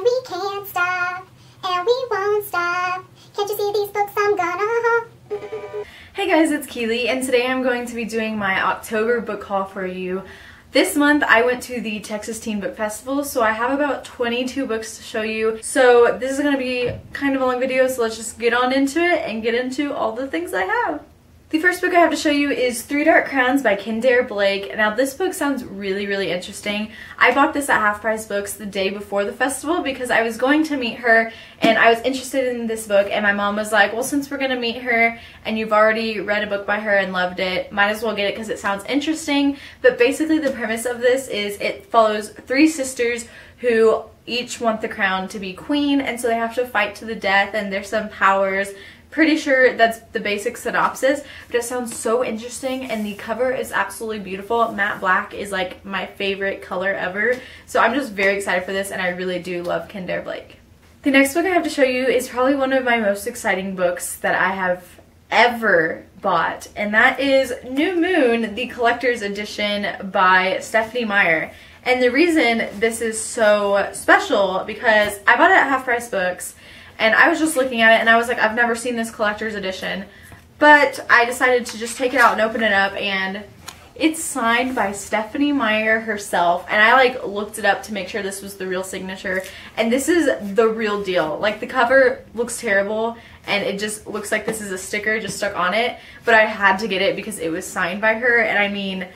we can't stop, and we won't stop. Can't you see these books I'm gonna... Hey guys, it's Keeley, and today I'm going to be doing my October book haul for you. This month I went to the Texas Teen Book Festival, so I have about 22 books to show you. So this is going to be kind of a long video, so let's just get on into it and get into all the things I have. The first book I have to show you is Three Dark Crowns by Kendare Blake. Now this book sounds really interesting. I bought this at Half Price Books the day before the festival because I was going to meet her and I was interested in this book, and my mom was like, well, since we're going to meet her and you've already read a book by her and loved it, might as well get it because it sounds interesting. But basically the premise of this is it follows three sisters who each want the crown to be queen, and so they have to fight to the death, and there's some powers. Pretty sure that's the basic synopsis, but it sounds so interesting, and the cover is absolutely beautiful. Matte black is like my favorite color ever, so I'm just very excited for this, and I really do love Kendare Blake. The next book I have to show you is probably one of my most exciting books that I have ever bought, and that is New Moon, the Collector's Edition by Stephanie Meyer. And the reason this is so special because I bought it at Half Price Books, and I was just looking at it and I was like, I've never seen this collector's edition. But I decided to just take it out and open it up, and it's signed by Stephanie Meyer herself. And I like looked it up to make sure this was the real signature. And this is the real deal. Like, the cover looks terrible and it just looks like this is a sticker just stuck on it. But I had to get it because it was signed by her, and I mean,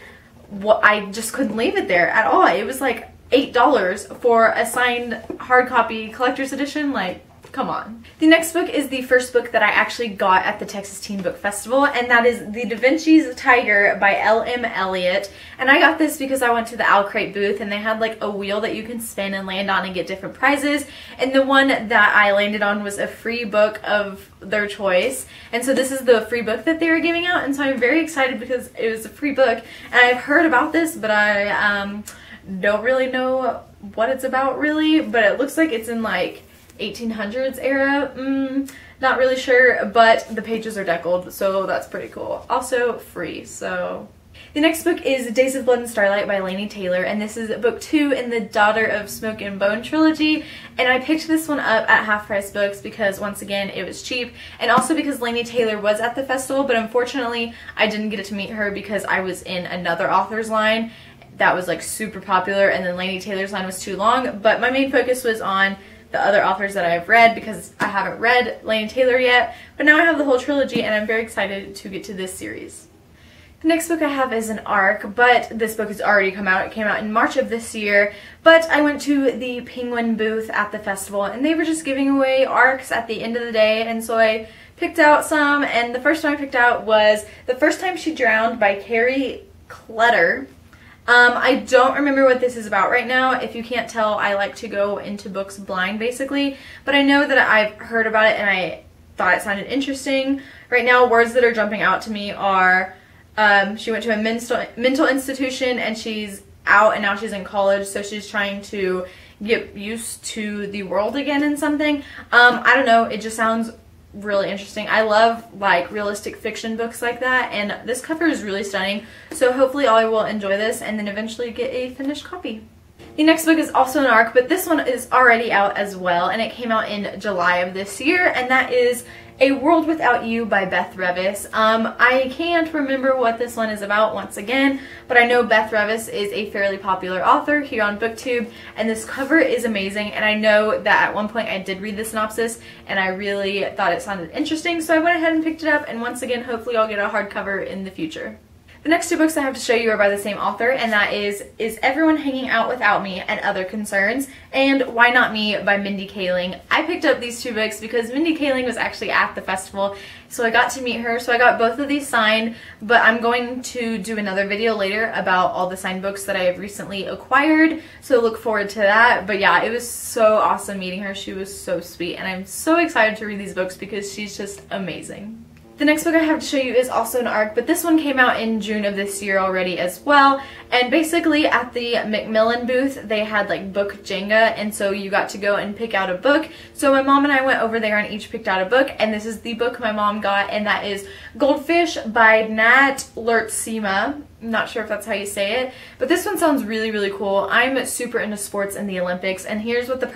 I just couldn't leave it there at all. It was like $8 for a signed hard copy collector's edition. Like, come on. The next book is the first book that I actually got at the Texas Teen Book Festival, and that is The Vincis Tiger by L.M. Elliott. And I got this because I went to the Owl Crate booth and they had like a wheel that you can spin and land on and get different prizes. And the one that I landed on was a free book of their choice. And so this is the free book that they were giving out, and so I'm very excited because it was a free book. And I've heard about this, but I don't really know what it's about really, but it looks like it's in like 1800s era. Not really sure, but the pages are deckled, so that's pretty cool. Also free, so. The next book is Days of Blood and Starlight by Laini Taylor, and this is book 2 in the Daughter of Smoke and Bone trilogy. And I picked this one up at Half Price Books because, once again, it was cheap, and also because Laini Taylor was at the festival, but unfortunately I didn't get to meet her because I was in another author's line that was like super popular, and then Laini Taylor's line was too long. But my main focus was on the other authors that I've read because I haven't read Laini Taylor yet, but now I have the whole trilogy and I'm very excited to get to this series. The next book I have is an ARC, but this book has already come out. It came out in March of this year, but I went to the Penguin booth at the festival and they were just giving away ARCs at the end of the day, and so I picked out some, and the first one I picked out was The First Time She Drowned by Carrie Clutter. I don't remember what this is about right now. If you can't tell, I like to go into books blind basically, but I know that I've heard about it and I thought it sounded interesting. Right now, words that are jumping out to me are she went to a mental institution and she's out, and now she's in college, so she's trying to get used to the world again and something. I don't know, it just sounds really interesting. I love like realistic fiction books like that, and this cover is really stunning, so hopefully I will enjoy this and then eventually get a finished copy. The next book is also an ARC, but this one is already out as well, and it came out in July of this year, and that is A World Without You by Beth Revis. I can't remember what this one is about once again, but I know Beth Revis is a fairly popular author here on BookTube, and this cover is amazing, and I know that at one point I did read the synopsis and I really thought it sounded interesting, so I went ahead and picked it up, and once again, hopefully I'll get a hardcover in the future. The next two books I have to show you are by the same author, and that is Everyone Hanging Out Without Me and Other Concerns, and Why Not Me by Mindy Kaling. I picked up these two books because Mindy Kaling was actually at the festival, so I got to meet her, so I got both of these signed, but I'm going to do another video later about all the signed books that I have recently acquired, so look forward to that. But yeah, it was so awesome meeting her. She was so sweet, and I'm so excited to read these books because she's just amazing. The next book I have to show you is also an ARC, but this one came out in June of this year already as well. And basically at the Macmillan booth, they had like book Jenga, and so you got to go and pick out a book. So my mom and I went over there and each picked out a book, and this is the book my mom got, and that is Goldfish by Nat Lertsema. I'm not sure if that's how you say it, but this one sounds really, really cool. I'm super into sports and the Olympics, and here's what the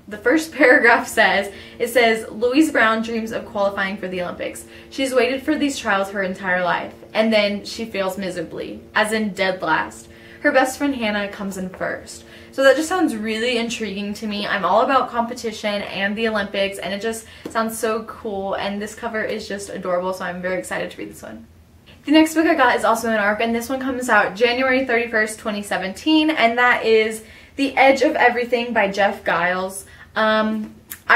the first paragraph says, it says, Louise Brown dreams of qualifying for the Olympics. She's waited for these trials her entire life, and then she fails miserably, as in dead last. Her best friend Hannah comes in first. So that just sounds really intriguing to me. I'm all about competition and the Olympics, and it just sounds so cool, and this cover is just adorable, so I'm very excited to read this one. The next book I got is also an ARC, and this one comes out January 31st, 2017, and that is The Edge of Everything by Jeff Giles. I'm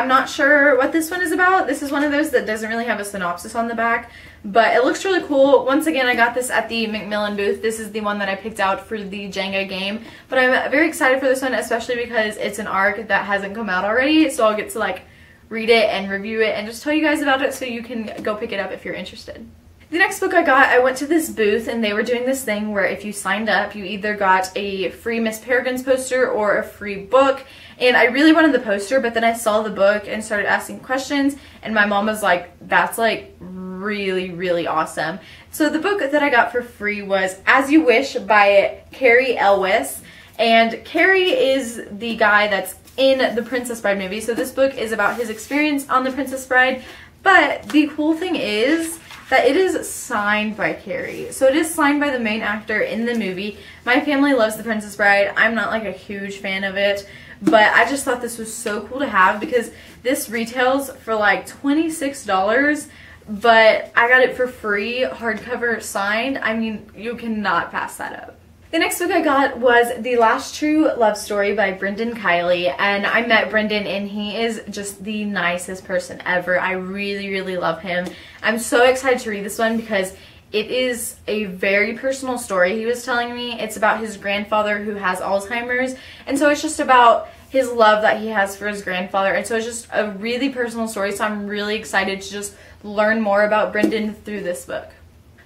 not sure what this one is about. This is one of those that doesn't really have a synopsis on the back, but it looks really cool. Once again, I got this at the Macmillan booth. This is the one that I picked out for the Jenga game, but I'm very excited for this one, especially because it's an ARC that hasn't come out already, so I'll get to like read it and review it and just tell you guys about it so you can go pick it up if you're interested. The next book I got, I went to this booth and they were doing this thing where if you signed up, you either got a free Miss Peregrine's poster or a free book. And I really wanted the poster, but then I saw the book and started asking questions, and my mom was like, that's like really, really awesome. So the book that I got for free was As You Wish by Cary Elwes. And Cary is the guy that's in the Princess Bride movie. So this book is about his experience on the Princess Bride. But the cool thing is that it is signed by Cary. So it is signed by the main actor in the movie. My family loves The Princess Bride. I'm not like a huge fan of it, but I just thought this was so cool to have because this retails for like $26, but I got it for free, hardcover, signed. I mean, you cannot pass that up. The next book I got was The Last True Love Story by Brendan Kiley, and I met Brendan and he is just the nicest person ever. I really, really love him. I'm so excited to read this one because it is a very personal story. He was telling me it's about his grandfather who has Alzheimer's, and so it's just about his love that he has for his grandfather, and so it's just a really personal story, so I'm really excited to just learn more about Brendan through this book.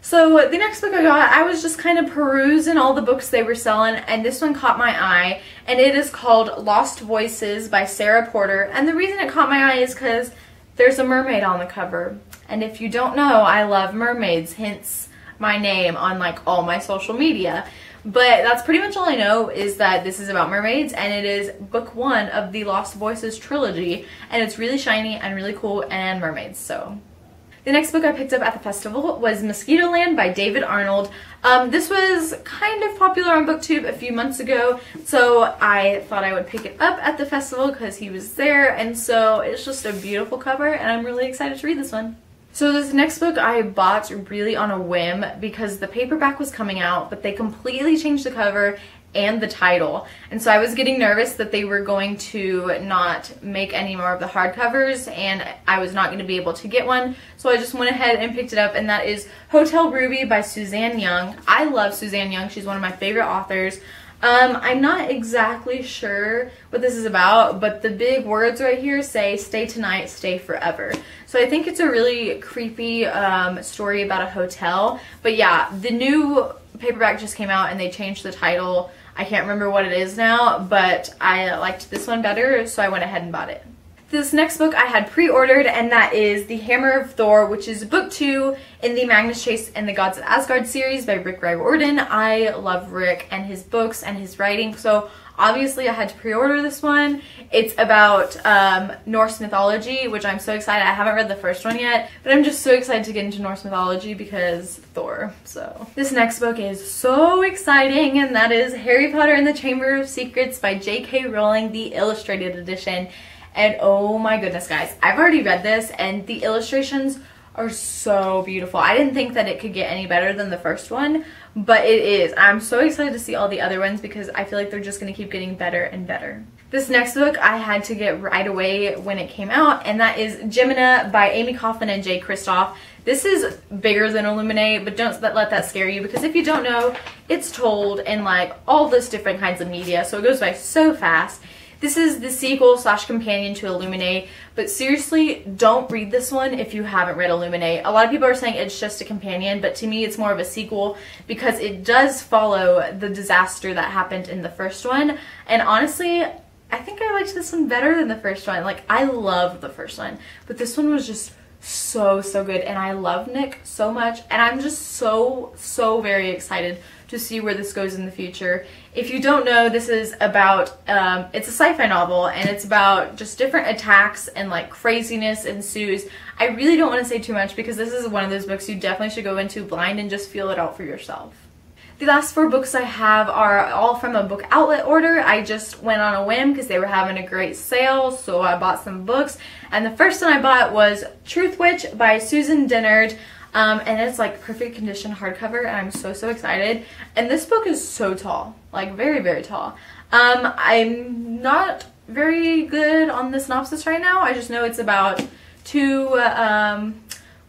So the next book I got, I was just kind of perusing all the books they were selling, and this one caught my eye, and it is called Lost Voices by Sarah Porter. And the reason it caught my eye is because there's a mermaid on the cover. And if you don't know, I love mermaids, hence my name on like all my social media. But that's pretty much all I know, is that this is about mermaids, and it is book 1 of the Lost Voices trilogy, and it's really shiny and really cool and mermaids, so. The next book I picked up at the festival was Mosquitoland by David Arnold. This was kind of popular on BookTube a few months ago, so I thought I would pick it up at the festival because he was there, and so it's just a beautiful cover, and I'm really excited to read this one. So this next book I bought really on a whim because the paperback was coming out, but they completely changed the cover and the title, and so I was getting nervous that they were going to not make any more of the hardcovers and I was not going to be able to get one, so I just went ahead and picked it up, and that is Hotel Ruby by Suzanne Young. I love Suzanne Young. She's one of my favorite authors. I'm not exactly sure what this is about, but the big words right here say stay tonight, stay forever. So I think it's a really creepy story about a hotel, but yeah, the new paperback just came out and they changed the title. I can't remember what it is now, but I liked this one better, so I went ahead and bought it. This next book I had pre-ordered, and that is The Hammer of Thor, which is book 2 in the Magnus Chase and the Gods of Asgard series by Rick Riordan. I love Rick and his books and his writing, so obviously I had to pre-order this one. It's about Norse mythology, which I'm so excited. I haven't read the first one yet, but I'm just so excited to get into Norse mythology because Thor. So this next book is so exciting, and that is Harry Potter and the Chamber of Secrets by J.K. Rowling, the illustrated edition. And oh my goodness, guys, I've already read this and the illustrations are so beautiful. I didn't think that it could get any better than the first one, but it is. I'm so excited to see all the other ones because I feel like they're just going to keep getting better and better. This next book I had to get right away when it came out, and that is Gemena by Amy Kaufman and Jay Kristoff. This is bigger than Illuminate, but don't let that scare you because if you don't know, it's told in like all this different kinds of media, so it goes by so fast. This is the sequel / companion to Illuminate, but seriously, don't read this one if you haven't read Illuminate. A lot of people are saying it's just a companion, but to me it's more of a sequel because it does follow the disaster that happened in the first one. And honestly, I think I liked this one better than the first one. Like, I loved the first one, but this one was just so good, and I love Nick so much, and I'm just so very excited to see where this goes in the future. If you don't know, this is about, it's a sci-fi novel, and it's about just different attacks and like craziness ensues. I really don't want to say too much because this is one of those books you definitely should go into blind and just feel it out for yourself. The last 4 books I have are all from a book outlet order. I just went on a whim because they were having a great sale, so I bought some books. And the first one I bought was Truth Witch by Susan Dennard. And it's like perfect condition hardcover, and I'm so excited. And this book is so tall, like very, very tall. I'm not very good on the synopsis right now. I just know it's about 2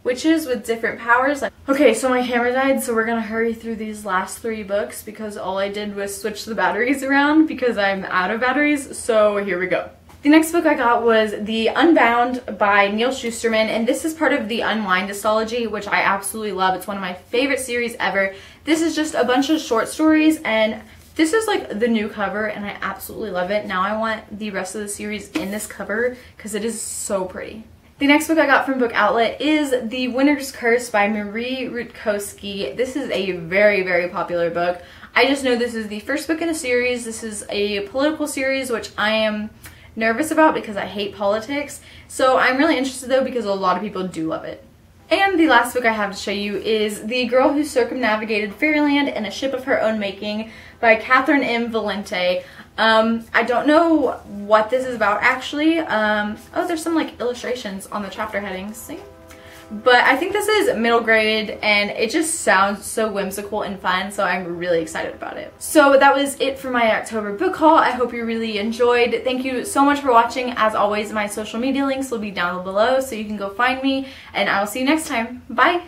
witches with different powers. Okay, so my camera died, so we're gonna hurry through these last 3 books because all I did was switch the batteries around because I'm out of batteries, so here we go. The next book I got was The Unbound by Neil Shusterman, and this is part of the Unwind Anthology, which I absolutely love. It's one of my favorite series ever. This is just a bunch of short stories, and this is like the new cover, and I absolutely love it. Now I want the rest of the series in this cover because it is so pretty. The next book I got from Book Outlet is The Winter's Curse by Marie Rutkowski. This is a very, very popular book. I just know this is the first book in a series. This is a political series, which I am nervous about because I hate politics. So I'm really interested though because a lot of people do love it. And the last book I have to show you is The Girl Who Circumnavigated Fairyland in a Ship of Her Own Making by Catherine M. Valente. I don't know what this is about actually. Oh, there's some like illustrations on the chapter headings, see? But I think this is middle grade, and it just sounds so whimsical and fun, so I'm really excited about it. So that was it for my October book haul. I hope you really enjoyed. Thank you so much for watching. As always, my social media links will be down below, so you can go find me, and I will see you next time. Bye!